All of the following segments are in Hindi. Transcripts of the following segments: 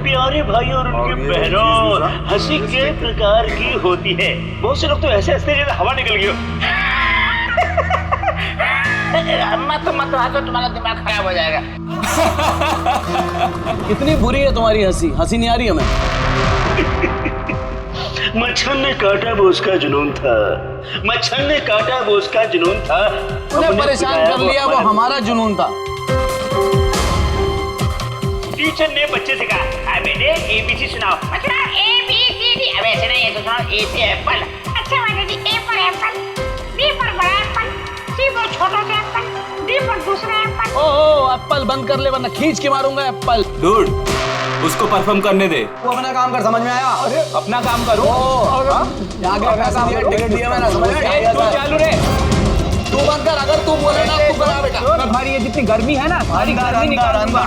प्यारे भाई और उनके बहनों, हंसी के प्रकार की होती है। बहुत से लोग तो ऐसे हंसते जैसे हवा निकल गई हो। मत हंसो, तुम्हारा दिमाग खराब हो जाएगा। कितनी बुरी है तुम्हारी हंसी, हंसी नहीं आ रही हमें। मच्छर ने काटा वो उसका जुनून था, मच्छर ने काटा वो उसका जुनून था। उन्हें परेशान कर लिया वो हमारा जुनून था। टीचर ने बच्चे से कहा, बेटे ABC सुनाओ। अच्छा ABCD, अब ऐसे नहीं, ये तो सुनाओ। A से एप्पल। अच्छा माता जी, A पर एप्पल, B पर बड़ा एप्पल, C पर छोटा सा एप्पल, D पर दूसरा एप्पल। ओह एप्पल बंद कर ले वरना खींच के मारूंगा एप्पल। डूड, उसको परफॉर्म करने दे। वो अपना काम कर, समझ में आया? अरे अपना काम करो। टिकट दिया मैंने, समझ में आया? तू चालू रे, तू बंद कर। अगर तू बोले ना तू करा बेटा। भारी ये जितनी गर्मी है ना, भारी गर्मी निकालूंगा।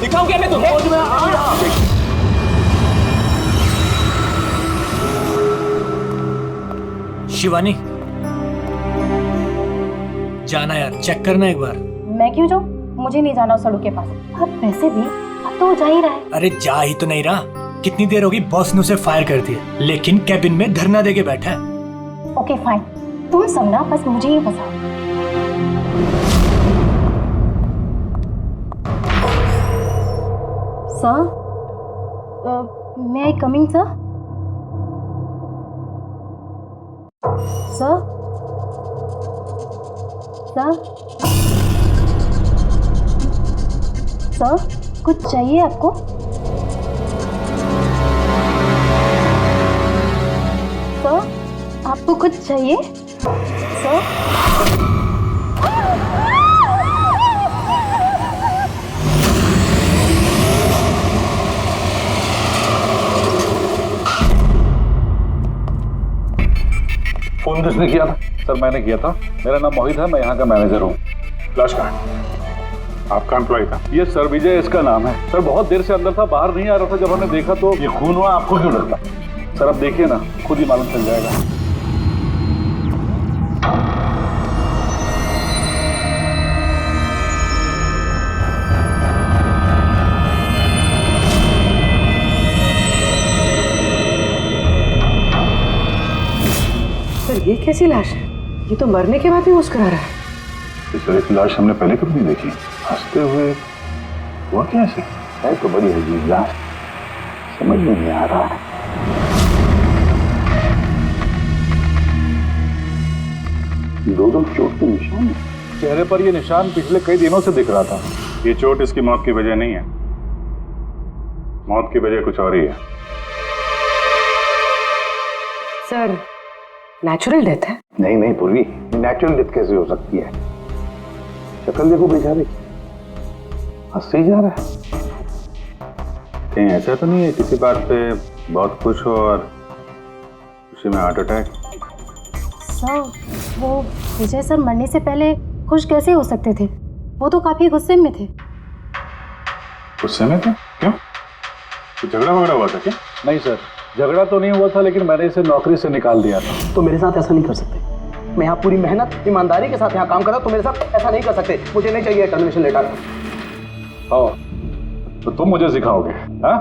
दिखाऊं क्या मैं तुझे? शिवानी, जाना यार, चेक करना एक बार। मैं क्यों जाऊँ? मुझे नहीं जाना उस सड़ू के पास। अब वैसे भी अब तो वो जा ही रहा है। अरे जा ही तो नहीं रहा। कितनी देर होगी बॉस ने उसे फायर कर दिया, लेकिन कैबिन में धरना देके बैठा है। ओके फाइन, तुम सब ना बस मुझे ही फंसाओ। Sir, may I coming sir? Sir sir sir, कुछ चाहिए आपको? सर, आपको कुछ चाहिए? सर, फोन किसने किया था? सर मैंने किया था। मेरा नाम मोहित है, मैं यहाँ का मैनेजर हूँ। फ्लैश कार्ड आपका एम्प्लॉय था? ये सर विजय इसका नाम है। सर बहुत देर से अंदर था, बाहर नहीं आ रहा था। जब हमने देखा तो ये खून हुआ, आपको क्यों लगता? सर अब देखिए ना, खुद ही मालूम चल जाएगा। सर ये कैसी लाश है? ये तो मरने के बाद भी मुस्कुरा रहा है। इस तरह की लाश हमने पहले कभी नहीं देखी। हंसते हुए हुआ कैसे? है तो बड़ी अजीब लाश, समझ में नहीं आ रहा है। दो चोट के निशान है चेहरे पर। ये निशान पिछले कई दिनों से दिख रहा था। ये चोट इसकी मौत की वजह नहीं है, मौत की वजह कुछ और ही है। सर नेचुरल डेथ है? नहीं नहीं पूर्वी, नेचुरल डेथ कैसे हो सकती है? शक्ल देखो बेचारे, हंसते जा रहा है। कहीं ऐसा तो नहीं है किसी बात पे बहुत खुश हो और उसी में हार्ट अटैक? सर, वो विजय सर मरने से पहले खुश कैसे हो सकते थे? वो तो काफी गुस्से में थे। गुस्से में थे? क्यों? कुछ झगड़ा वगड़ा हुआ था क्या? नहीं सर, झगड़ा तो नहीं हुआ था, लेकिन मैंने इसे नौकरी से निकाल दिया था। तो मेरे साथ ऐसा नहीं कर सकते। मैं यहाँ पूरी मेहनत ईमानदारी के साथ यहाँ काम कर रहा हूँ, तो मेरे साथ ऐसा नहीं कर सकते। मुझे नहीं चाहिए टर्मिनेशन लेटर। आओ, तो तुम मुझे सिखाओगे? हाँ,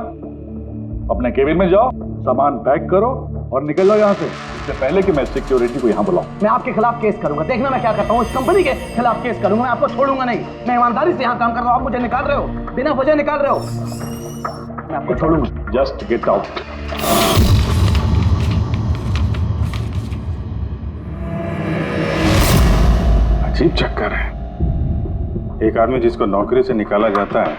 अपने केबिन में जाओ, सामान पैक करो और निकल जाओ यहाँ से, इससे पहले कि मैं सिक्योरिटी को यहाँ बुलाऊं। मैं आपके खिलाफ केस करूंगा, देखना मैं क्या करता हूँ। इस कंपनी के खिलाफ केस करूंगा, मैं आपको छोड़ूंगा नहीं। मैं ईमानदारी से यहाँ काम कर रहा हूँ, आप मुझे निकाल रहे हो, बिना वजह निकाल रहे हो। मैं आपको छोड़ूंगा। Just get out. अजीब चक्कर है। एक आदमी जिसको नौकरी से निकाला जाता है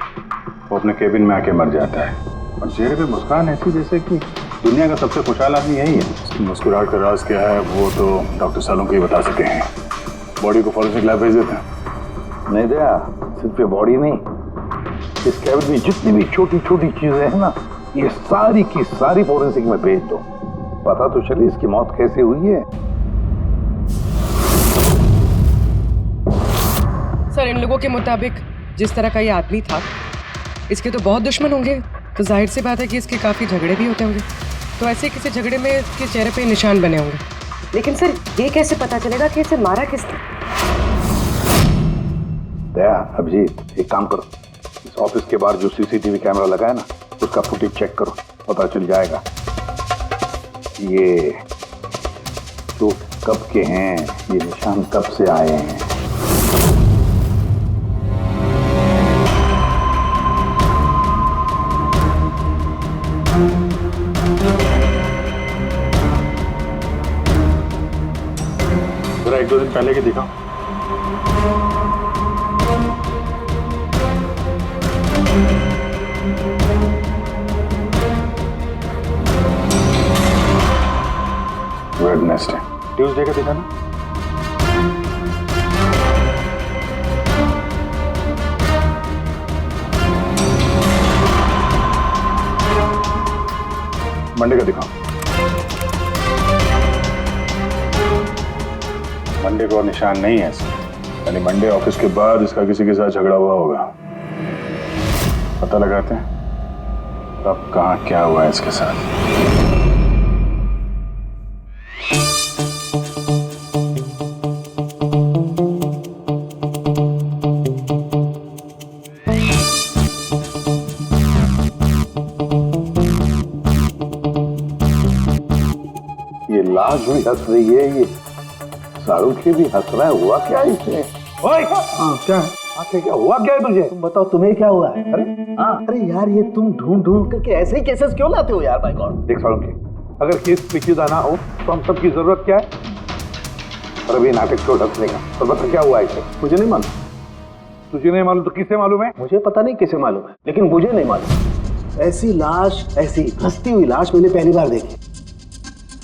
वो अपने केबिन में आके मर जाता है, और चेहरे पे मुस्कान ऐसी जैसे कि दुनिया का सबसे खुशहाल आदमी यही है। इसकी मुस्कुराहट का राज क्या है वो तो डॉक्टर सालों ही बता सके हैं। बॉडी को फॉरेंसिक लैब भेज देते हैं। नहीं दया, सिर्फ ये बॉडी नहीं, इस कैबिन में जितनी भी छोटी छोटी चीजें हैं ना, ये सारी की सारी फॉरेंसिक में भेज दो। पता तो चले इसकी मौत कैसे हुई है। सर इन लोगों के मुताबिक जिस तरह का ये आदमी था, इसके तो बहुत दुश्मन होंगे, तो जाहिर सी बात है कि इसके काफ़ी झगड़े भी होते होंगे। तो ऐसे किसी झगड़े में इसके चेहरे पे निशान बने होंगे। लेकिन सर ये कैसे पता चलेगा कि इसे मारा किसने? दया, अभिजीत, एक काम करो, इस ऑफिस के बाहर जो सीसीटीवी कैमरा लगा है ना, उसका फुटेज चेक करो, पता चल जाएगा ये तो कब के हैं, ये निशान कब से आए हैं। जरा 1-2 दिन पहले की दिखाओ। वेडनेसडे, ट्यूसडे का दिखाना। मंडे का दिखाओ। मंडे को निशान नहीं है इसमें, यानी मंडे ऑफिस के बाद इसका किसी के साथ झगड़ा हुआ होगा। पता लगाते हैं अब कहाँ क्या हुआ है इसके साथ। ये लाश भी हंस रही है, ये शाहरुख भी हंस रहा है, हुआ क्या इसे? ओए! हाँ, क्या है? आखिर क्या हुआ, क्या है तुझे? तुम बताओ तुम्हें क्या हुआ है? अरे यार ये तुम ढूंढ ढूंढ करके ऐसे ही केसेस क्यों लाते हो यार? By god. देख शाहरुख, अगर केस पेचीदा ना हो तो हम सबकी जरूरत क्या है? और अभी नाटक छोड़ हंसने का, तो बता क्या हुआ इसे? मुझे नहीं मालूम। तुझे नहीं मालूम तो किसे मालूम है? मुझे पता नहीं किसे मालूम है, लेकिन मुझे नहीं मालूम। ऐसी लाश, ऐसी हंसती हुई लाश मैंने पहली बार देखी।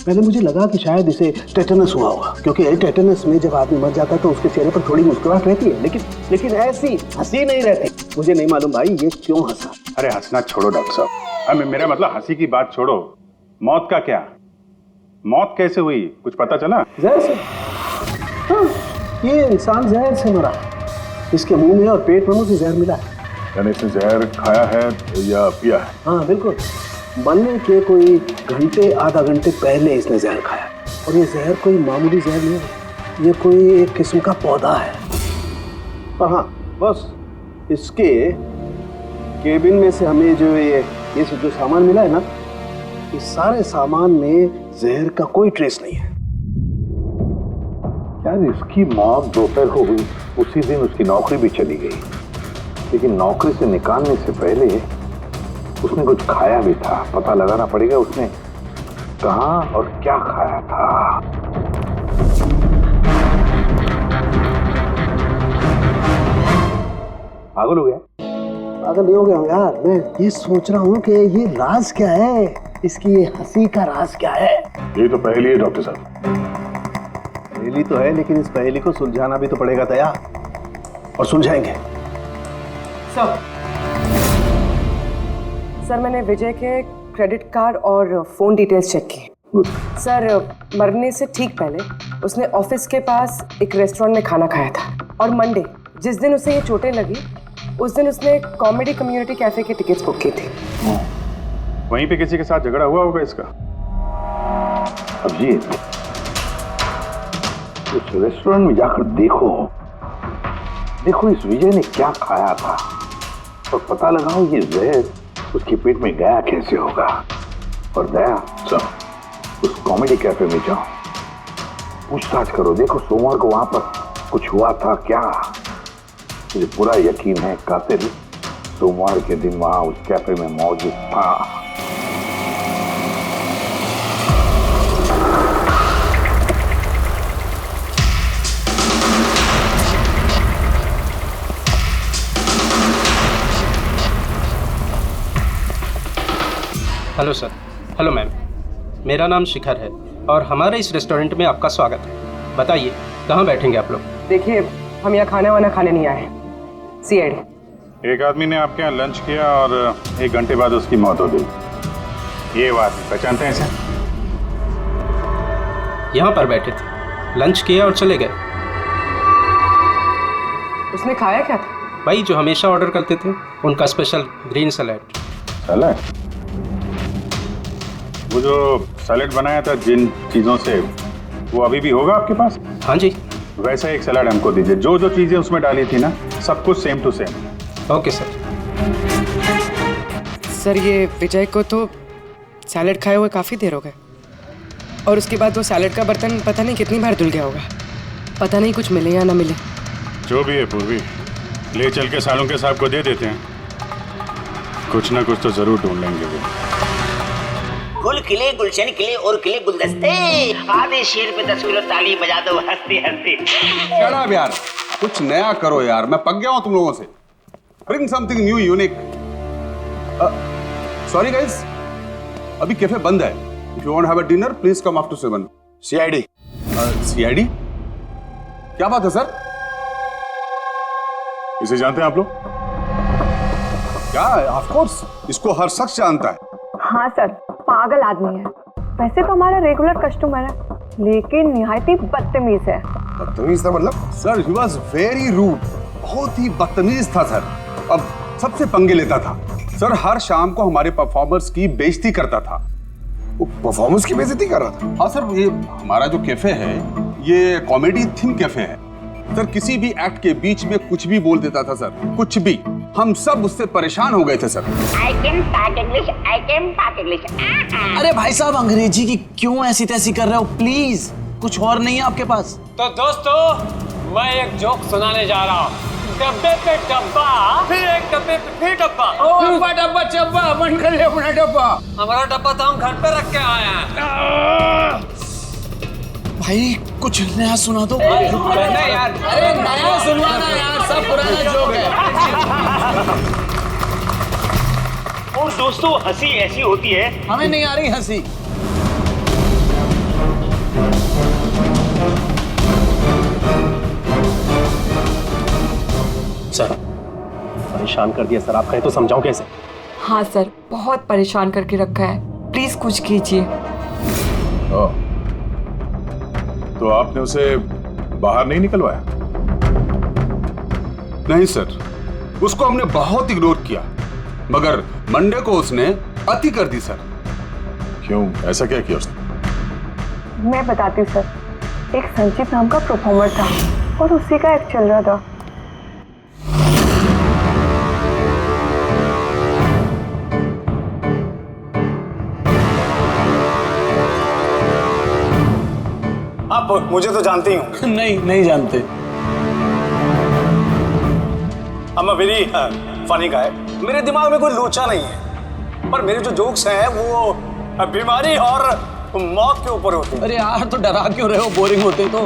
पहले मुझे लगा कि शायद इसे टेटनस हुआ होगा, क्योंकि टेटनस में जब आदमी मर जाता है तो उसके चेहरे पर थोड़ी मुस्कुराहट रहती है, लेकिन ऐसी हंसी नहीं रहती। मुझे नहीं मालूम भाई ये क्यों हंसा। अरे हंसना छोड़ो डॉक्टर साहब, मेरा मतलब हंसी की बात छोड़ो, मौत का क्या? मौत कैसे हुई, कुछ पता चला? जहर से। हाँ, ये इंसान जहर से मरा। इसके मुंह में और पेट में मुझे जहर मिला है। यानी इसने जहर खाया है या पिया है? हाँ बिल्कुल, मरने के कोई घंटे आधा घंटे पहले इसने जहर खाया। और ये जहर कोई मामूली जहर नहीं है, ये कोई एक किस्म का पौधा है। और हाँ बस इसके केबिन में से हमें जो ये जो सामान मिला है ना, इस सारे सामान में जहर का कोई ट्रेस नहीं है। यार इसकी मौत दोपहर को हुई, उसी दिन उसकी नौकरी भी चली गई, लेकिन नौकरी से निकालने से पहले उसने कुछ खाया भी था। पता लगाना पड़ेगा उसने कहाँ और क्या खाया था। पागल हो गया? पागल नहीं हो गया हूँ यार, मैं ये सोच रहा हूँ कि ये राज क्या है, इसकी ये हंसी का राज क्या है। ये तो पहेली है डॉक्टर साहब। पहेली तो है, लेकिन इस पहेली को सुलझाना भी तो पड़ेगा तैयार, और सुलझाएंगे। सर मैंने विजय के क्रेडिट कार्ड और फोन डिटेल्स चेक किए। सर मरने से ठीक पहले उसने ऑफिस के पास एक रेस्टोरेंट में खाना खाया था, और मंडे जिस दिन उसे ये चोटें लगी उस दिन उसने कॉमेडी कम्युनिटी कैफे की टिकट्स बुक की थी। वहीं पे किसी के साथ झगड़ा हुआ होगा इसका। अब जी उस रेस्टोरेंट में जाकर देखो इस विजय ने क्या खाया था, और पता लगाओ ये जहर उसके पेट में गया कैसे होगा। और दया सब उस कॉमेडी कैफे में जाओ, पूछताछ करो, देखो सोमवार को वहां पर कुछ हुआ था क्या। मुझे पूरा यकीन है कातिल सोमवार के दिन वहां उस कैफे में मौजूद था। Hello sir. हेलो मैम, मेरा नाम शिखर है और हमारे इस रेस्टोरेंट में आपका स्वागत है। बताइए कहाँ बैठेंगे आप लोग? देखिए हम यहाँ खाना वाना खाने नहीं आए, सीआईडी। एक आदमी ने आपके यहाँ लंच किया और 1 घंटे बाद उसकी मौत हो गई। ये बात पहचानते हैं इसे? यहाँ पर बैठे थे, लंच किया और चले गए। उसने खाया क्या था? भाई जो हमेशा ऑर्डर करते थे, उनका स्पेशल ग्रीन सैलेड। सैलेड? वो जो सैलेड बनाया था जिन चीज़ों से, वो अभी भी होगा आपके पास? हाँ जी। वैसा एक सैलेड हमको दीजिए, जो जो चीज़ें उसमें डाली थी ना, सब कुछ same to same. Okay sir. Sir ये विजय को तो सैलेड खाए हुए काफ़ी देर हो गए, और उसके बाद वो सैलेड का बर्तन पता नहीं कितनी बार धुल गया होगा। पता नहीं कुछ मिले या ना मिले। जो भी है पूर्वी, ले चल के सालुंके साहब को दे देते हैं, कुछ ना कुछ तो जरूर ढूंढ लेंगे वो। गुल खिले गुलशन खिले और खिले गुलदस्ते, आधे शेर पे 10 किलो ताली बजा दो हंसते हंसते। शट अप यार, कुछ नया करो यार, मैं पक गया हूं तुम लोगों से। Bring something new unique. Sorry guys, अभी कैफे बंद है। If you want have a dinner please come after 7। CID. CID? क्या बात है सर? इसे जानते हैं आप लोग? क्या? ऑफ कोर्स, इसको हर शख्स जानता है। हाँ सर, पागल आदमी है। वैसे तो हमारा रेगुलर कस्टमर है, लेकिन निहायत ही बदतमीज है। बदतमीज था मतलब? Sir he was very rude, बहुत ही बदतमीज था सर। अब सबसे पंगे लेता था सर, हर शाम को हमारे परफॉर्मर्स की बेइज्जती करता था। वो परफॉर्मर्स की बेइज्जती कर रहा था? हाँ सर, ये हमारा जो कैफे है ये कॉमेडी थीम कैफे है सर। किसी भी एक्ट के बीच में कुछ भी बोल देता था सर, कुछ भी। हम सब उससे परेशान हो गए थे sir. I can talk English. अरे भाई साहब, अंग्रेजी की क्यों ऐसी तैसी कर रहे हो? प्लीज, कुछ और नहीं है आपके पास? तो दोस्तों, मैं एक जोक सुनाने जा रहा हूँ। डब्बे पे डब्बा, फिर एक डब्बे पे फिर डब्बा। डब्बा चब्बा, बंद कर ले अपना डब्बा। हमारा डब्बा तो हम घर पे रख के आए हैं। भाई कुछ नया सुना दो। नहीं यार, अरे नया सुनवाना यार, सब पुराना जोक है। और दोस्तों, हंसी ऐसी होती है। हमें नहीं आ रही हंसी। सर, परेशान कर दिया सर, आप कहें तो समझाऊं कैसे? हाँ सर, बहुत परेशान करके रखा है, प्लीज कुछ कीजिए। तो आपने उसे बाहर नहीं निकलवाया? नहीं सर, उसको हमने बहुत इग्नोर किया, मगर मंडे को उसने अति कर दी सर। क्यों, ऐसा क्या किया उसने? मैं बताती हूँ सर, एक संचित नाम का परफॉर्मर था और उसी का एक्ट चल रहा था। आप मुझे तो जानते ही हो। नहीं जानते। I'm a very funny guy। मेरे दिमाग में कोई लोचा नहीं है, पर मेरे जो जोक्स हैं वो बीमारी और मौत के ऊपर होते हैं। अरे यार, तो डरा क्यों रहे हो? बोरिंग होते तो।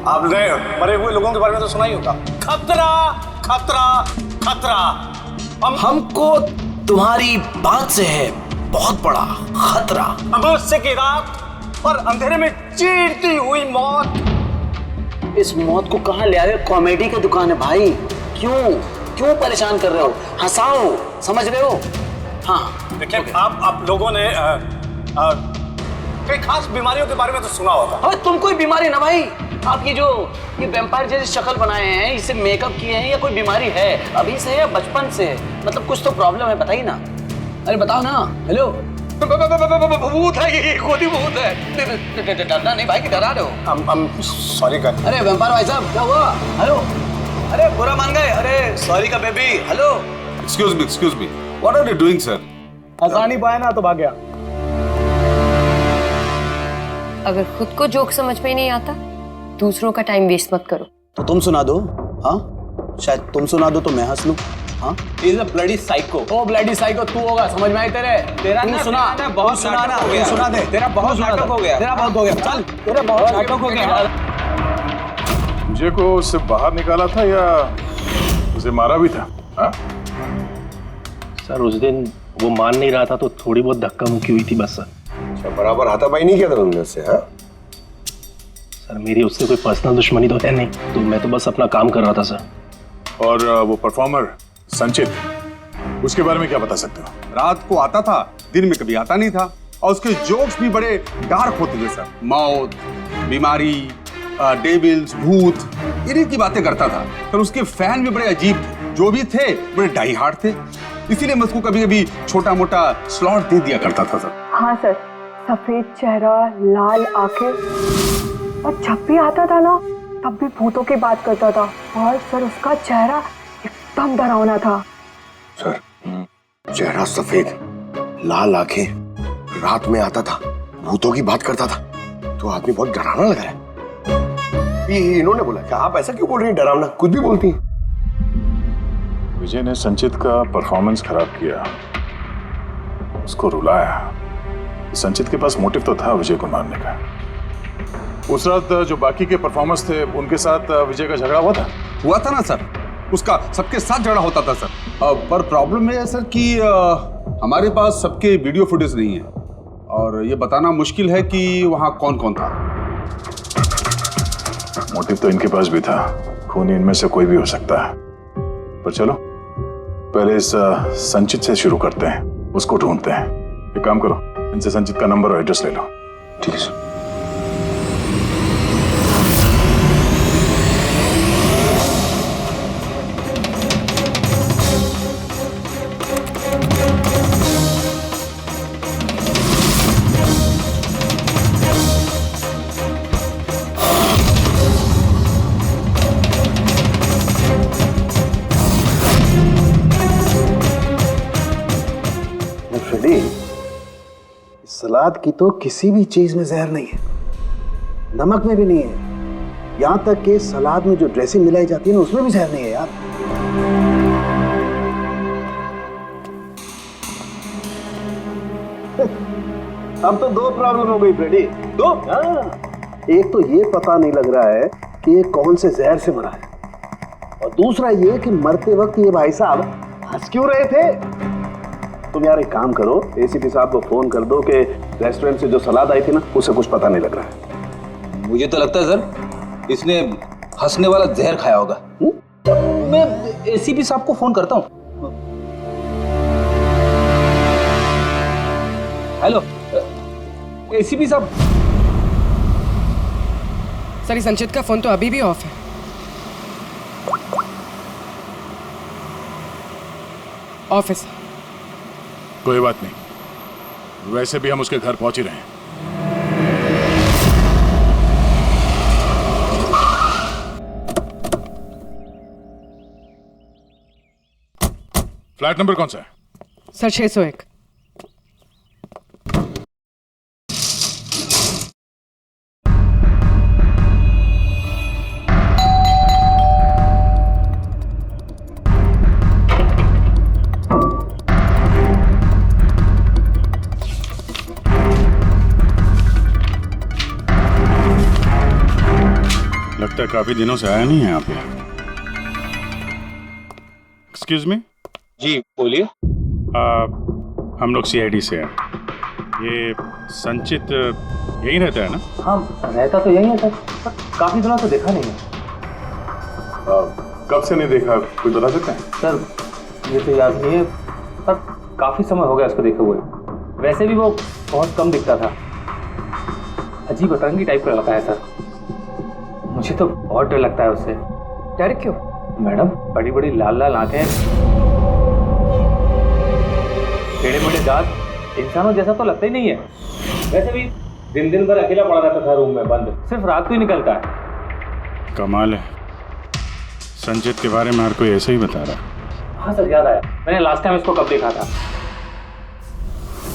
आपने मरे हुए लोगों के बारे में तो सुना ही होगा। खतरा खतरा खतरा। हमको तुम्हारी बात से है बहुत बड़ा खतरा। अमावस्या की रात और अंधेरे में चीरती हुई मौत। इस मौत को कहाँ ले आए? कॉमेडी की दुकान है भाई, क्यों परेशान कर रहे हो? हंसाओ, समझ रहे हो? हाँ देखिए, आप लोगों ने कई खास बीमारियों के बारे में तो सुना होगा। अबे तुम कोई बीमारी ना भाई, आप ये वैम्पायर जैसी शक्ल बनाए हैं, इसे मेकअप किए हैं, या कोई बीमारी है अभी से या बचपन से? मतलब कुछ तो प्रॉब्लम है, बताइए ना। अरे बताओ ना। हेलो, भूत है ये, खोदी भूत है। डरना नहीं भाई, कि डरा रहे हो? सॉरी कर। अरे वैम्पायर भाई साहब, क्या हुआ? हेलो, अरे बुरा मान गए? अरे सॉरी का baby. Hello, excuse me, what are you doing sir? हंसा नहीं पाया ना तो भाग गया। अगर खुद को जोक समझ में नहीं आता, दूसरों का टाइम वेस्ट मत करो। तो तुम सुना दो। हाँ, शायद तुम सुना दो तो मैं हंस लूं। हाँ, is a bloody psycho. Oh bloody psycho तू होगा, समझ में आई तेरे? तेरा ना सुना, बहुत सुना ना, तू सुना दे। तेरा बहुत नाटक हो गया, तेरा बहुत हो गया। चल, तेरा बहुत नाटक हो गया। मुझे को उससे बाहर निकाला था या उसे मारा भी था? हाँ? सर उस दिन वो मान नहीं रहा था तो थोड़ी बहुत धक्का मुक्की हुई थी बस सर। अच्छा, बराबर हाथापाई नहीं किया था तुमने उससे? हाँ सर, मेरी उससे कोई पर्सनल दुश्मनी तो है नहीं, तो मैं तो बस अपना काम कर रहा था सर। और वो परफॉर्मर संचित, उसके बारे में क्या बता सकते हो? रात को आता था, दिन में कभी आता नहीं था, और उसके जोक्स भी बड़े डार्क होते थे सर। मौत, बीमारी, डेविल्स, भूत, इन्हीं की बातें करता था। पर उसके फैन भी बड़े अजीब थे, जो भी थे बड़े डाई हार्ड थे, इसीलिए मैं उसको कभी कभी छोटा मोटा स्लॉट दे दिया करता था सर। हाँ सर, सफेद चेहरा, लाल आंखें, और जब भी आता था ना तब भी भूतों की बात करता था। और सर उसका चेहरा एकदम डरावना था। सर, चेहरा सफेद, लाल आंखें, रात में आता था, भूतों की बात करता था, तो आदमी बहुत डरावना लग रहा है। ये इन्होंने बोला कि आप ऐसा क्यों बोल रही हैं, डरावना कुछ भी बोलती हैं। विजय ने संचित का परफॉर्मेंस खराब किया, उसको रुलाया। संचित के पास मोटिव तो था विजय को मारने का। उस रात जो बाकी के परफॉर्मर्स थे उनके साथ विजय का झगड़ा हुआ था ना सर, उसका सबके साथ झगड़ा होता था सर। पर प्रॉब्लम है सर कि हमारे पास सबके वीडियो फुटेज नहीं है और ये बताना मुश्किल है कि वहां कौन कौन था। मोटिव तो इनके पास भी था, खूनी इनमें से कोई भी हो सकता है। पर चलो पहले इस संचित से शुरू करते हैं, उसको ढूंढते हैं। एक काम करो, इनसे संचित का नंबर और एड्रेस ले लो। ठीक है सर। सलाद की तो किसी भी चीज में जहर नहीं है, नमक में भी नहीं है, यहां तक कि सलाद में जो ड्रेसिंग मिलाई जाती है ना उसमें भी जहर नहीं है यार। अब तो दो प्रॉब्लम हो गई फ्रेडी, दो। एक तो ये पता नहीं लग रहा है कि ये कौन से जहर से मरा है, और दूसरा ये कि मरते वक्त ये भाई साहब हंस क्यों रहे थे। तुम यार एक काम करो, एसीपी साहब को फोन कर दो कि रेस्टोरेंट से जो सलाद आई थी ना उसे कुछ पता नहीं लग रहा है। मुझे तो लगता है सर इसने हंसने वाला जहर खाया होगा। मैं एसीपी साहब को फोन करता हूँ। हेलो एसीपी साहब। सर संचित का फोन तो अभी भी ऑफ है। ऑफिस। कोई बात नहीं, वैसे भी हम उसके घर पहुंच ही रहे हैं। फ्लैट नंबर कौन सा है? सर 601। लगता है काफी दिनों से आया नहीं है यहाँ पे। Excuse me. जी बोलिए। हम लोग सीआईडी से हैं। ये संचित यही रहता है ना? हाँ रहता तो यही है सर, काफी दिनों से देखा नहीं है। कब से नहीं देखा, कोई बता सकते हैं? सर ये तो याद नहीं है, पर काफी समय हो गया उसको देखे हुए। वैसे भी वो बहुत कम दिखता था, अजीब अतरंगी टाइप का लड़का है सर। मुझे तो बहुत डर लगता है उससे। डर क्यों? मैडम बड़ी बड़ी लाल लाल आंखें, टेढ़े मेढ़े दांत, इंसानों जैसा तो लगता ही नहीं है। वैसे भी दिन दिन भर अकेला पड़ा रहता था रूम में बंद, सिर्फ रात को ही निकलता है। कमाल है, संचित के बारे में हर कोई ऐसे ही बता रहा है। हाँ सर याद आया, मैंने लास्ट टाइम इसको कब देखा था।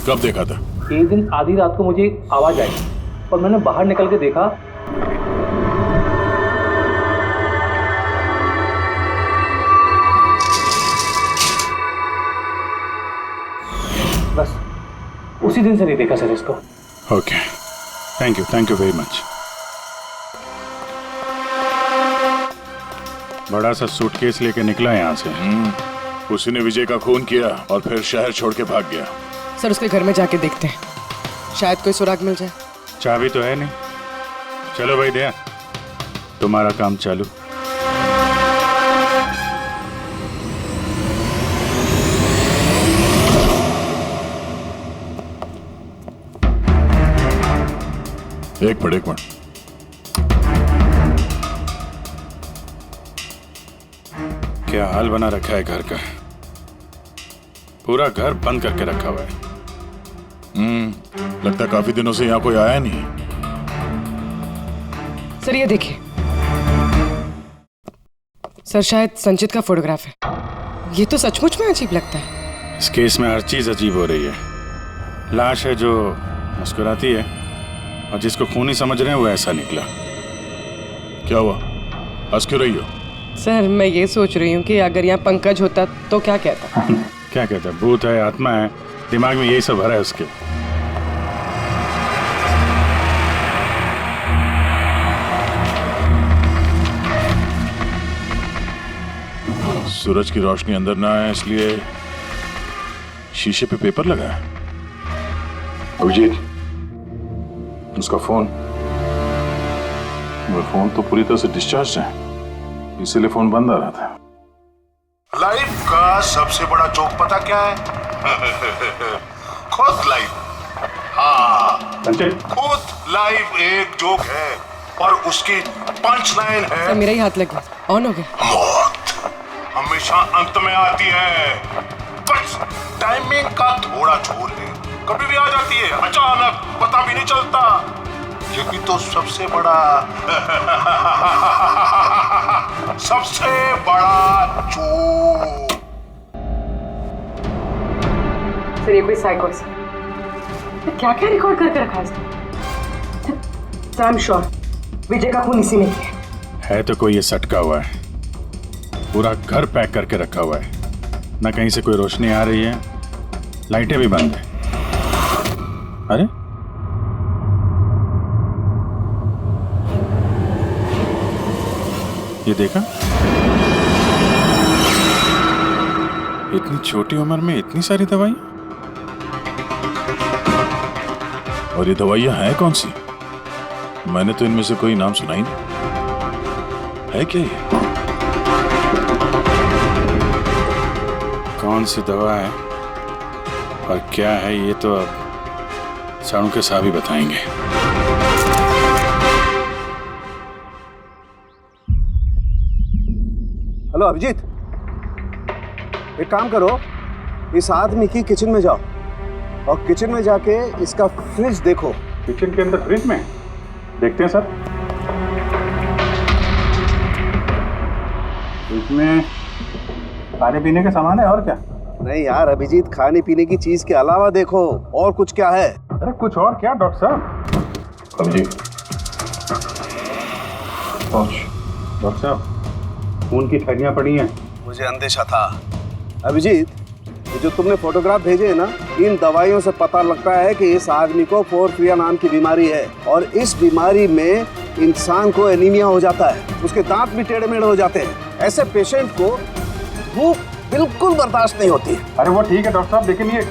कब देखा था? एक दिन आधी रात को मुझे आवाज आई और मैंने बाहर निकल के देखा। बस उसी दिन से नहीं देखा सर इसको। Okay, thank you very much. बड़ा सा सूटकेस लेके निकला यहाँ से। उसी ने विजय का खून किया और फिर शहर छोड़ के भाग गया। सर उसके घर में जाके देखते हैं, शायद कोई सुराग मिल जाए। चाबी तो है नहीं। चलो भाई दया, तुम्हारा काम चालू। एक मिनट। क्या हाल बना रखा है घर का, पूरा घर बंद करके रखा हुआ है। लगता है काफी दिनों से यहाँ कोई आया नहीं। सर ये देखिए, सर शायद संचित का फोटोग्राफ है। ये तो सचमुच में अजीब लगता है। इस केस में हर चीज अजीब हो रही है। लाश है जो मुस्कुराती है और जिसको खूनी समझ रहे हैं वो ऐसा निकला। क्या हुआ, हंस क्यों रही हो? सर मैं ये सोच रही हूँ कि अगर यहाँ पंकज होता तो क्या कहता। क्या कहता? भूत है, आत्मा है, दिमाग में यही सब भरा है उसके। सूरज की रोशनी अंदर ना आए इसलिए शीशे पे पेपर लगा है। अभिजीत, उसका फोन, वो फोन तो पूरी तरह से डिस्चार्ज है, इसीलिए फोन बंद आ रहा था। लाइफ का सबसे बड़ा जोक पता क्या है? खुद लाइफ। हाँ, खुद लाइफ एक जोक है और उसकी पंच लाइन है। सर मेरा ही हाथ लग गया, ऑन हो गया। मौत हमेशा अंत में आती है, बस टाइमिंग का थोड़ा झोल है, कभी भी आ जाती है अचानक, पता भी नहीं चलता। यही तो सबसे बड़ा सबसे बड़ा जोक। सर ये कोई साइकोस क्या क्या रिकॉर्ड करके रखा है इसने? सर आई एम श्योर विजय का खून इसी ने किया है। तो कोई ये सटका हुआ है, पूरा घर पैक करके रखा हुआ है, ना कहीं से कोई रोशनी आ रही है, लाइटें भी बंद है। अरे ये देखा, इतनी छोटी उम्र में इतनी सारी दवाई, और ये दवाइयां हैं कौन सी? मैंने तो इनमें से कोई नाम सुना ही नहीं। है क्या ये? कौन सी दवा है और क्या है ये तो अब साणु के साहब ही बताएंगे। हेलो अभिजीत, एक काम करो, इस आदमी की किचन में जाओ और किचन में जाके इसका फ्रिज देखो। किचन के अंदर फ्रिज में? देखते हैं सर। इसमें खाने पीने का सामान है और क्या? नहीं यार अभिजीत, खाने पीने की चीज के अलावा देखो और कुछ क्या है। अरे कुछ और क्या डॉक्टर साहब? अभिजीत, डॉक्टर साहब खून की थैलियां पड़ी हैं। मुझे अंदेशा था। अभिजीत, ये जो तुमने फोटोग्राफ भेजे हैं ना, इन दवाइयों से पता लगता है कि इस आदमी को पोर्फिरिया नाम की बीमारी है और इस बीमारी में इंसान को एनीमिया हो जाता है, उसके दांत भी टेढ़े मेढ़े हो जाते हैं। ऐसे पेशेंट को भूख बिल्कुल बर्दाश्त नहीं होती। अरे वो ठीक है डॉक्टर साहब, लेकिन ये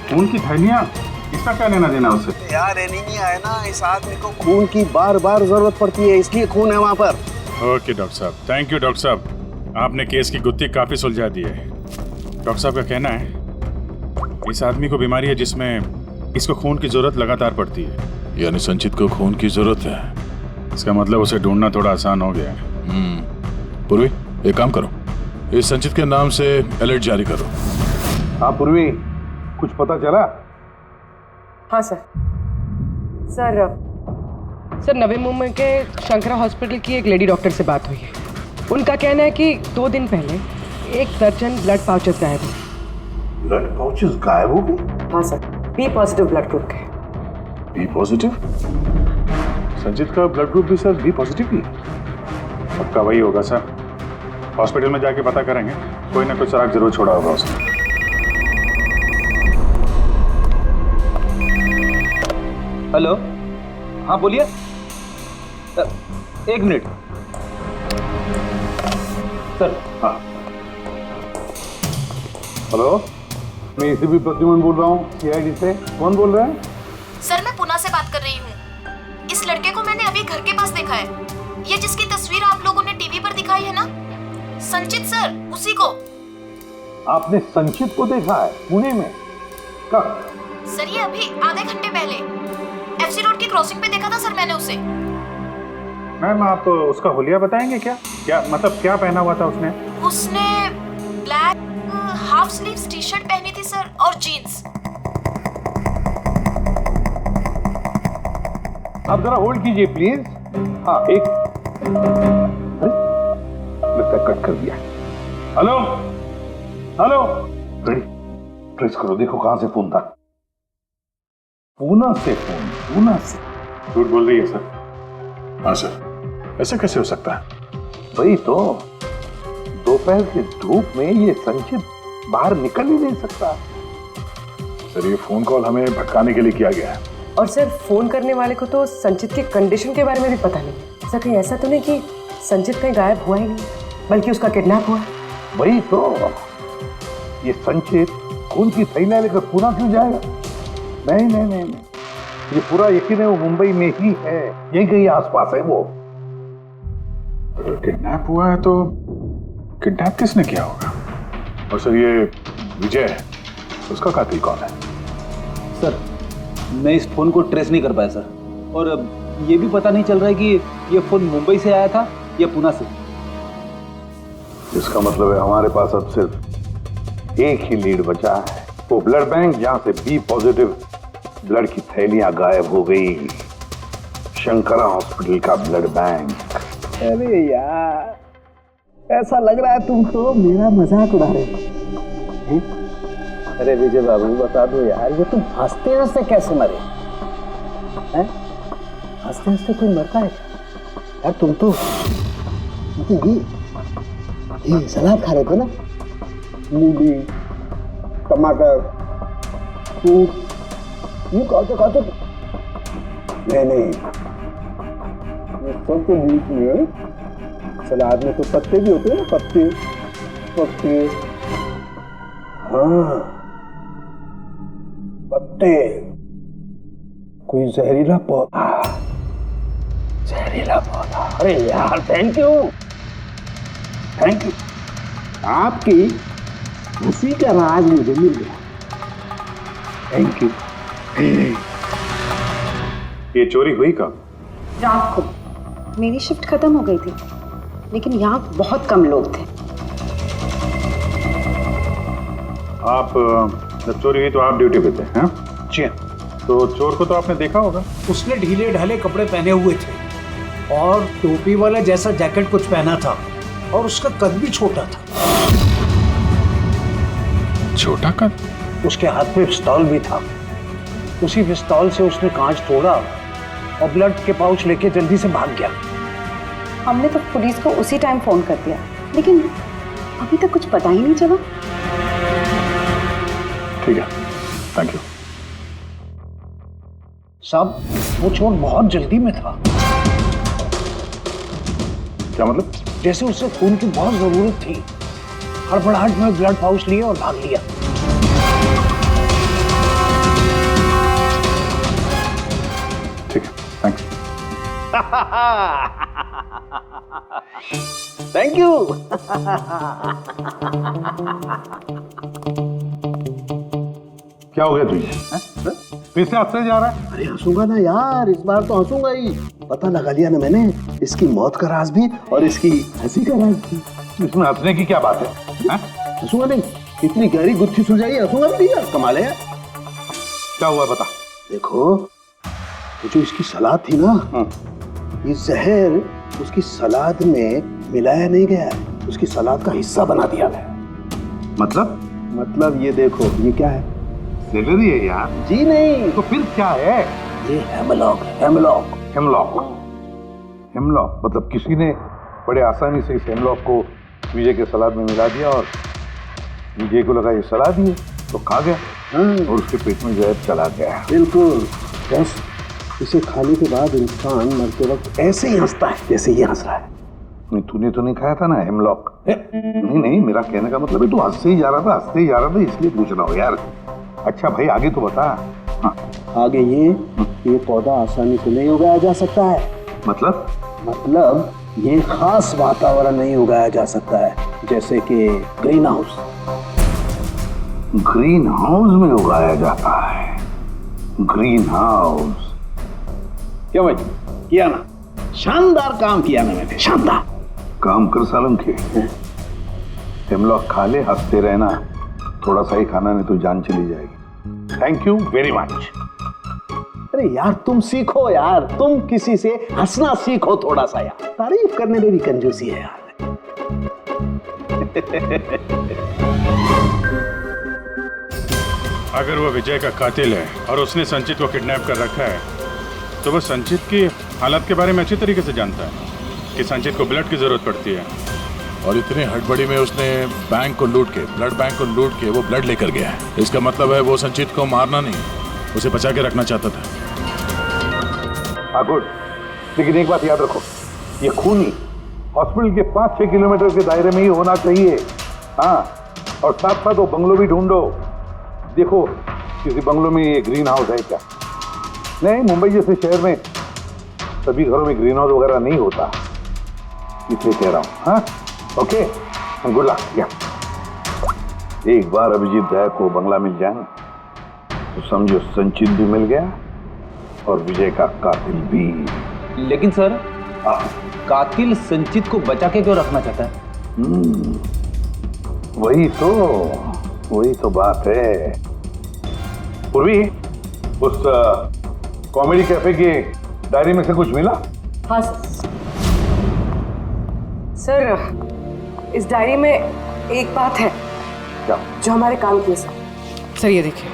खून की थैलियां, इसका क्या लेना देना उससे? यार एनीमिया है ना, इस आदमी को खून की बार बार जरूरत पड़ती है, इसलिए खून है वहाँ पर। ओके डॉक्टर साहब, थैंक यू डॉक्टर साहब, आपने केस की गुत्थी काफी सुलझा दी है। डॉक्टर साहब का कहना है इस आदमी को बीमारी है जिसमें इसको खून की जरूरत लगातार पड़ती है, यानी संचित को खून की जरूरत है। इसका मतलब उसे ढूंढना थोड़ा आसान हो गया है। पूर्वी, एक काम करो, इस संचित के नाम से अलर्ट जारी करो। हाँ पूर्वी, कुछ पता चला? हाँ सर नवी मुंबई के शंकरा हॉस्पिटल की एक लेडी डॉक्टर से बात हुई है। उनका कहना है कि 2 दिन पहले 1 दर्जन ब्लड पाउचेस गायब हुए। ब्लड पाउचेस गायब हो गए? हाँ sir, B positive blood group के। B positive? संचित का ब्लड ग्रुप भी सर बी पॉजिटिव ही? पक्का वही होगा सर, हॉस्पिटल में जाके पता करेंगे, कोई ना कोई सुराग जरूर छोड़ा होगा उसने। हेलो, हाँ बोलिए। 1 मिनट सर। हाँ हेलो, मैं एसीपी प्रद्युमन बोल रहा हूँ सीआईडी से। कौन बोल रहे हैं? सर मैं पुणे से बात कर रही हूँ। इस लड़के को मैंने अभी घर के पास देखा है, ये जिसकी तस्वीर आप लोगों ने टीवी पर दिखाई है ना, संचित सर, उसी को। आपने संचित को देखा है पुणे में? कब? सर ये अभी आधे घंटे पहले एफसी रोड की क्रॉसिंग पे देखा था सर मैंने उसे। मैम आप उसका हुलिया बताएंगे क्या? क्या मतलब क्या पहना हुआ था उसने? उसने black half sleeves T shirt पहनी थी सर और जीन्स। आप जरा होल्ड कीजिए प्लीज। हाँ एक लगता कट कर दिया। हेलो हेलो रेडी, ट्रेस करो, देखो कहां से फोन था। पूना से फोन, पूना से। झूठ बोल रही है सर। हाँ सर, ऐसा कैसे हो सकता है? वही तो, दोपहर की धूप में ये संचित बाहर निकल ही नहीं सकता। सर ये फोन कॉल हमें भटकाने के लिए किया गया है। और सर फोन करने वाले को तो संचित की कंडीशन के बारे में भी पता नहीं। सर कहीं ऐसा तो नहीं कि संचित कहीं गायब हुआ ही नहीं, बल्कि उसका किडनैप हुआ? वही तो, ये संचित खून की थैलियां लेकर पूना क्यों जाएगा? नहीं नहीं नहीं, ये पूरा यकीन है वो मुंबई में ही है, यही कहीं आसपास है वो। किडनैप हुआ है तो किडनैप किसने किया होगा? और सर ये विजय है, उसका कातिल कौन है? सर मैं इस फोन को ट्रेस नहीं कर पाया सर, और ये भी पता नहीं चल रहा है कि ये फोन मुंबई से आया था या पूना से। इसका मतलब है हमारे पास अब सिर्फ एक ही लीड बचा है, वो ब्लड बैंक जहां से बी पॉजिटिव ब्लड की थैलियां गायब हो गई, शंकरा हॉस्पिटल का ब्लड बैंक। अरे यार, ऐसा लग रहा है तुम तो मेरा मजाक उड़ा रहे हो। अरे विजय बाबू बता दो यार, ये तुम हंसते हंसते कैसे मरे? हंसते हंसते कोई मरता है यार? तुम तो ये सलाद खा रहे थे ना, मूली टमाटर फ्रूट, यूं खाते नहीं, ये सब के बीच में सलाद में तो पत्ते भी होते हैं ना, पत्ते। हाँ पत्ते, कोई जहरीला पौधा। अरे यार थैंक यू, आपकी हंसी का राज मुझे मिल गया, थैंक यू। ये चोरी हुई कब? रात को मेरी शिफ्ट खत्म हो गई थी, लेकिन यहाँ बहुत कम लोग थे। आप जब चोरी हुई तो आप ड्यूटी पे थे? हैं? जी। तो चोर को तो आपने देखा होगा। उसने ढीले ढाले कपड़े पहने हुए थे और टोपी वाला जैसा जैकेट कुछ पहना था, और उसका कद भी छोटा था। छोटा कद? उसके हाथ में पिस्तौल भी था। उसी पिस्तौल से उसने कांच तोड़ा और ब्लड के पाउच लेके जल्दी से भाग गया। हमने तो पुलिस को उसी टाइम फोन कर दिया, लेकिन अभी तक कुछ पता ही नहीं चला। ठीक है, थैंक यू। साहब वो चोर बहुत जल्दी में था। क्या मतलब? जैसे उसे खून की बहुत जरूरत थी, हड़बड़ाहट में ब्लड पाउच लिए और भाग लिया। ठीक है, थैंक्स। Thank you. क्या हो गया तुझे? फिर से हंसने जा रहा है? अरे हंसूंगा ना यार, इस बार तो हंसूंगा ही। पता लगा लिया ना मैंने, इसकी मौत का राज भी और इसकी हंसी का राज भी। इसमें हंसने की क्या बात है? हंसूंगा नहीं, इतनी गहरी गुत्थी सुलझाई, हंसूंगा भी नहीं यार, कमाल है। क्या हुआ बता। देखो वो जो इसकी सलाद थी ना, ये जहर उसकी सलाद में मिलाया नहीं गया है, उसकी सलाद का हिस्सा बना दिया गया। मतलब ये देखो, ये क्या है? सेलरी है यार। जी नहीं। तो फिर क्या है? ये हेमलॉक। हेमलॉक मतलब किसी ने बड़े आसानी से इस हेमलॉक को विजय के सलाद में मिला दिया और विजय को लगा ये सलाद ही है तो खा गया और उसके पेट में जहर चला गया। बिल्कुल, बस इसे खाने के बाद इंसान मरते वक्त ऐसे ही हंसता है जैसे ये हंस रहा है। तूने तो नहीं खाया था ना हेमलॉक? नहीं, मेरा कहने का मतलब है तू हंसते ही जा रहा था इसलिए पूछ रहा हूँ यार। अच्छा भाई आगे तो बता। हाँ। आगे ये पौधा आसानी से नहीं उगाया जा सकता है। मतलब ये खास वातावरण नहीं उगाया जा सकता है, जैसे कि ग्रीन हाउस। ग्रीन हाउस में उगाया जाता है। ग्रीन हाउस क्या भाई किया ना? शानदार काम किया ना मैंने, शानदार काम कर सालम के। हेमलॉक खा ले, हंसते रहना, थोड़ा सा ही खाना नहीं तो जान चली जाएगी। Thank you very much. अरे यार तुम सीखो यार, तुम किसी से हंसना सीखो थोड़ा सा यार, तारीफ करने में भी कंजूसी है यार। अगर वो विजय का कातिल है और उसने संचित को किडनैप कर रखा है तो वो संचित की हालत के बारे में अच्छी तरीके से जानता है कि संचित को ब्लड की जरूरत पड़ती है। और इतनी हड़बड़ी में उसने बैंक को लूट के, ब्लड बैंक को लूट के वो ब्लड लेकर गया है। इसका मतलब है वो संचित को मारना नहीं, उसे बचा के रखना चाहता था। हाँ गुड, लेकिन एक बात याद रखो, ये खून ही हॉस्पिटल के 5-6 किलोमीटर के दायरे में ही होना चाहिए। हाँ, और साथ साथ वो बंगलो भी ढूंढो। देखो किसी बंगलो में ये ग्रीन हाउस है क्या? नहीं, मुंबई जैसे शहर में सभी घरों में ग्रीन हाउस वगैरह नहीं होता, इसलिए कह रहा हूँ। हाँ, ओके, गुड लक। या एक बार अभिजीत दया को बंगला मिल जाए तो समझो संचित भी मिल गया और विजय का कातिल भी। लेकिन सर, कातिल संचित को बचा के क्यों रखना चाहता है? वही तो बात है। पूर्वी, उस कॉमेडी कैफे की डायरी में से कुछ मिला? हाँ सर, इस डायरी में एक बात है क्या? जो हमारे काम की है सर। ये देखिए,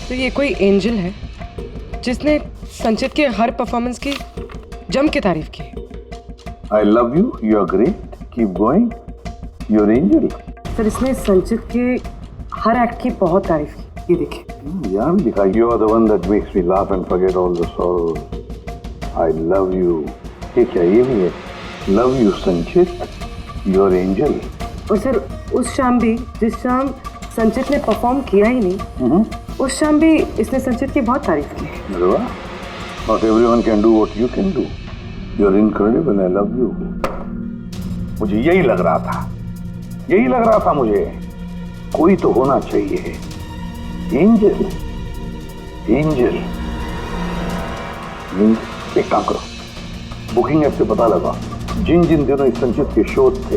तो ये कोई एंजल है जिसने संचित के हर परफॉर्मेंस की जम के तारीफ की। I love you, you are great, keep going, you are angel. Sir, इसने संचित के हर एक्ट की बहुत तारीफ की। ये देखिए, यहाँ भी लिखा, you are the one that makes me laugh and forget all the sorrows, I love you. ये क्या, ये भी है, love you Sanchit, you are angel. और सर, उस शाम भी जिस शाम संचित ने परफॉर्म किया ही नहीं, उस शाम भी इसने संचित की बहुत तारीफ की। अरे वाह, not everyone can do what you can do, you are incredible, I love you. मुझे यही लग रहा था मुझे, कोई तो होना चाहिए, एंजल। एक काम करो, बुकिंग ऐप से पता लगा जिन जिन दिनों इस संचित के शो थे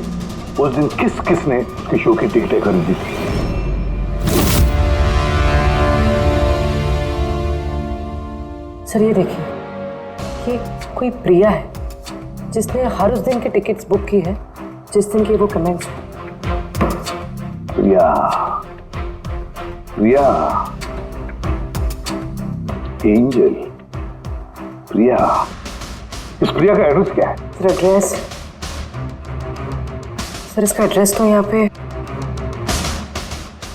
उस दिन किसने इसके शो की टिकटें खरीदी थी। सर, ये देखिए, ये कोई प्रिया है जिसने हर उस दिन की टिकट्स बुक की है जिस दिन के वो कमेंट्स हैं। प्रिया, एंजल, प्रिया। इस प्रिया का एड्रेस क्या है? सर, एड्रेस, सर इसका एड्रेस तो यहाँ पे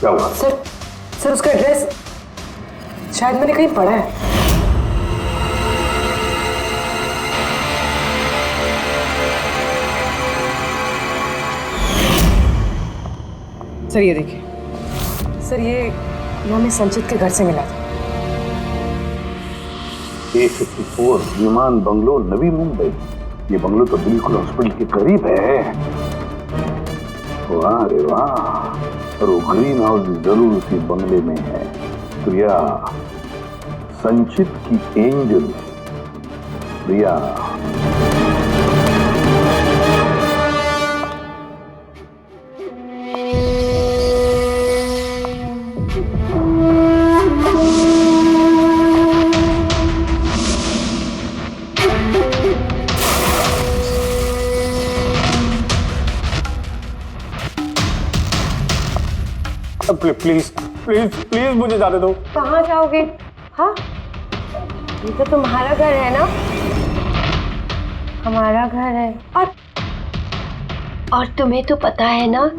क्या हुआ? सर उसका एड्रेस शायद मैंने कहीं पढ़ा है। सर, ये देखिए, सर ये हमें संचित के घर से मिला था। A54 विमान बंगलो, नवी मुंबई। ये बंगलो तो बिल्कुल हॉस्पिटल के करीब है। वाह रे वाह, और वो ग्रीन हाउस जरूर उसी बंगले में है। प्रिया, संचित की angel Priya. Please please please मुझे जाने दो। कहाँ जाओगे? हाँ, ये तो तुम्हारा घर है ना? हमारा घर है। और तुम्हें तो पता है ना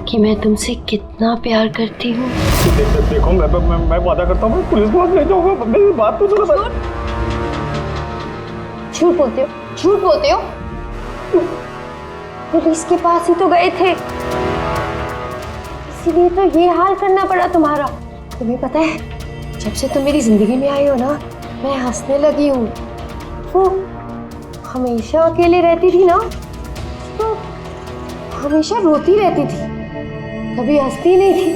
कि मैं तुमसे कितना प्यार करती हूँ। देखो, मैं वादा करता हूँ, पुलिस को ले जाऊंगा। मेरी बात तो सुनो। झूठ बोलते हो। पुलिस के पास ही तो गए थे, इसीलिए तो ये हाल करना पड़ा तुम्हारा। तुम्हें पता है, जब से तुम मेरी जिंदगी में आई हो ना, मैं हंसने लगी हूँ। वो हमेशा अकेले रहती थी ना, तो हमेशा रोती रहती थी, कभी हंसती नहीं थी।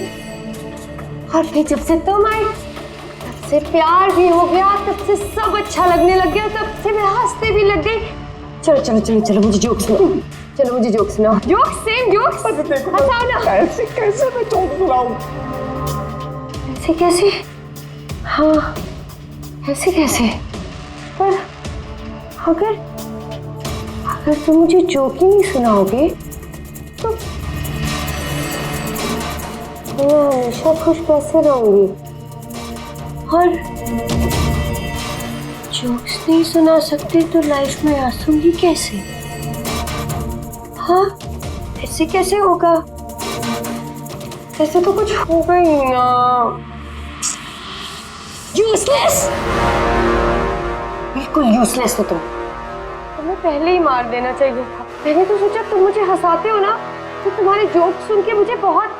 और फिर जब से तुम आई, तब से प्यार भी हो गया, तब से सब अच्छा लगने लग गया, तब से मैं हंसते भी लग गई। चलो मुझे जोक सुनाओ। Joke, same jokes. हंसाओ ना। कैसे मैं जोक सुनाऊं? कैसे? हाँ, ऐसे। पर अगर तुम मुझे जोक ही नहीं सुनाओगे तो मैं हमेशा खुश कैसे रहूंगी और जोक्स नहीं सुना सकती तो लाइफ में हंसूंगी कैसे? हाँ, ऐसे कैसे होगा? ऐसे तो कुछ होगा ही ना। यूजलेस, बिल्कुल यूजलेस हो तुम। तुम्हें पहले ही मार देना चाहिए था। मैंने तो सोचा तुम मुझे हंसाते हो ना, तो तुम्हारे जोक सुन के मुझे बहुत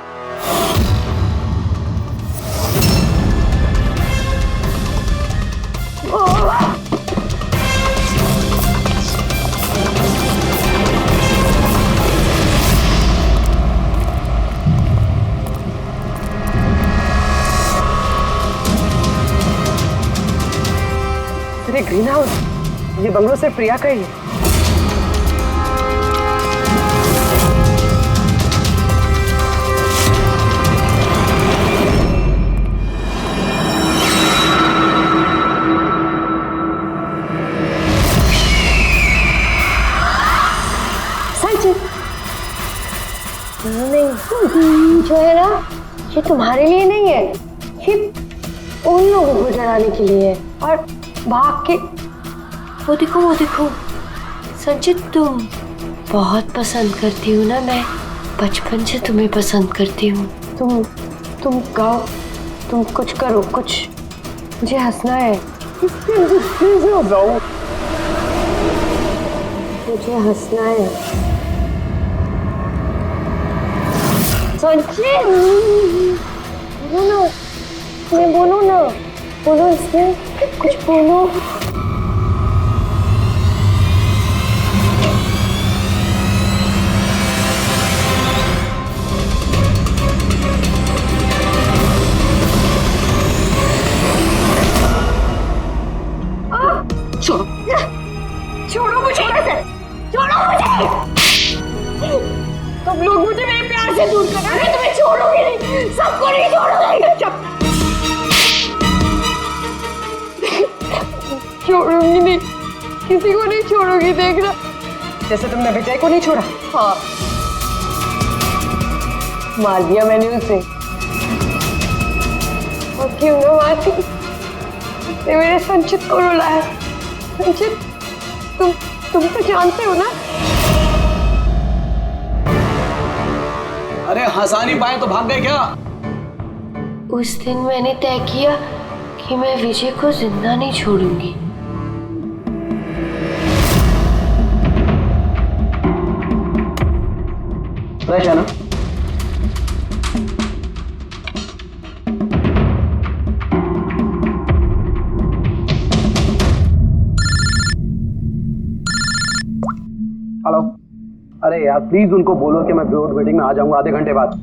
अरे ग्रीन हाउस, ये बंगलो सिर्फ प्रिया का ही है। नहीं, जो है ना, ये तुम्हारे लिए नहीं है, ये उन लोगों को डराने के लिए है। और भाग के वो देखो संचित, तुम बहुत पसंद करती हो ना, मैं बचपन से तुम्हें पसंद करती हूँ। तुम गाओ, तुम कुछ करो, कुछ मुझे हंसना है। मुझे हंसना है संचित, बोलो ना, मैं बोलो ना, बोलो इसमें कुछ बोलो। छोड़ो मुझे, छोड़ो मुझे। तुम लोग मुझे मेरे प्यार से दूर कर रहे हो, तुम्हें छोड़ोगे नहीं, सबको नहीं छोड़ोगे। छोड़ूंगी नहीं, किसी को नहीं छोड़ूंगी, देखना। जैसे तुमने विजय को नहीं छोड़ा। हाँ, मार दिया मैंने उसे। और क्यों ना मारती, उसने मेरे संचित को रुलाया। संचित, तुम तो जानते हो ना। अरे हंसा नहीं पाए तो भाग गए क्या? उस दिन मैंने तय किया कि मैं विजय को जिंदा नहीं छोड़ूंगी। फ्रेश है ना? हेलो, अरे यार प्लीज उनको बोलो कि मैं बोर्ड मीटिंग में आ जाऊंगा आधे घंटे बाद।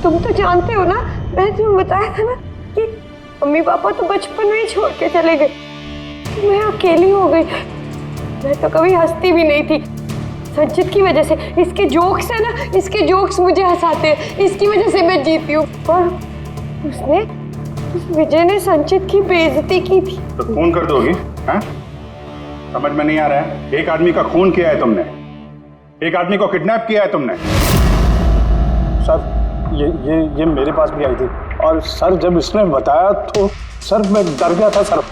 तुम तो जानते हो ना, मैंने तुम्हें बताया था ना कि मम्मी पापा तो बचपन में ही छोड़ के चले गए, मैं अकेली हो गई। मैं तो कभी हंसती भी नहीं थी, संचित की वजह से। इसके जोक्स है ना, इसके जोक्स मुझे हंसाते हैं, इसकी वजह से मैं जीती हूँ। और उस विजय ने संचित की बेइज्जती की थी। तो खून कर दोगी? हैं? समझ में नहीं आ रहा है? एक आदमी का खून किया है तुमने, एक आदमी को किडनैप किया है तुमने। सर ये मेरे पास भी आई थी, और सर जब इसने बताया तो सर मैं डर गया था सर।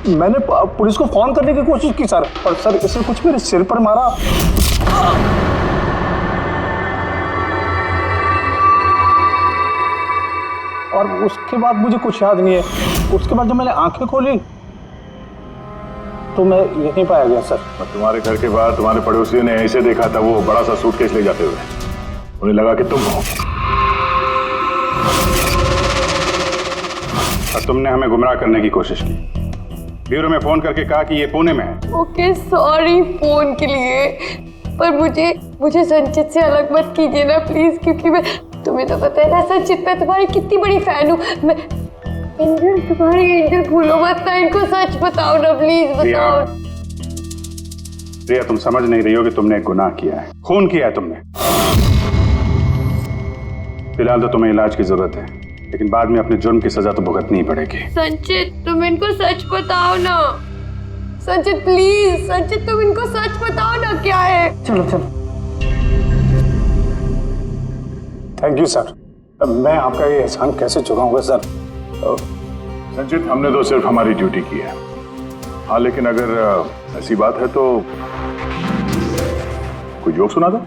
मैंने पुलिस को फोन करने की कोशिश की सर, और सर इसने कुछ मेरे सिर पर मारा। और उसके बाद मुझे कुछ याद नहीं है। उसके बाद जब मैंने आंखें खोली तो मैं यहीं पाया गया सर। तुम्हारे घर के बाहर तुम्हारे पड़ोसियों ने ऐसे देखा था, वो बड़ा सा सूटकेस ले जाते हुए, उन्हें लगा कि तुम हो। और तुमने हमें गुमराह करने की कोशिश की। ब्यूरो में फोन करके कहा कि ये पुणे में है। ओके सॉरी फोन के लिए, पर मुझे संचित से अलग मत कीजिए ना प्लीज, क्योंकि मैं, तुम्हें तो पता है ना संचित, मैं तुम्हारी कितनी बड़ी फैन हूँ। मैं एंजल, तुम्हारी एंजल भूलो मत ना, इनको सच बताओ ना प्लीज, बताओ। प्रिया तुम समझ नहीं रही हो कि तुमने एक गुनाह किया है, खून किया है तुमने। फिलहाल तो तुम्हें इलाज की जरूरत है, लेकिन बाद में अपने जुर्म की सजा तो भुगतनी ही पड़ेगी। संचित तुम इनको सच बताओ ना, संचित प्लीज, संचित तुम इनको सच बताओ ना क्या है। चलो चलो। थैंक यू सर, मैं आपका ये एहसान कैसे चुकाऊंगा सर। संचित हमने तो सिर्फ हमारी ड्यूटी की है। हाँ लेकिन अगर ऐसी बात है तो कोई जोक सुना दो।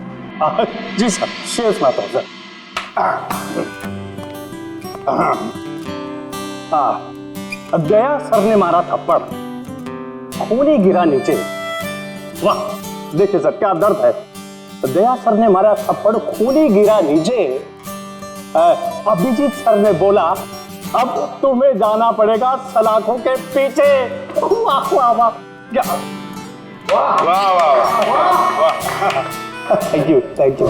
जी सर, शेयर सुनाता हूँ सर। दया सर ने मारा थप्पड़, खूनी गिरा नीचे। वाह देखिए सर क्या दर्द है। दया सर ने मारा थप्पड़, खूनी गिरा नीचे। अभिजीत सर ने बोला अब तुम्हें जाना पड़ेगा सलाखों के पीछे। वाह वाह वाह, क्या वाह वाह वाह वाह। Thank you thank you.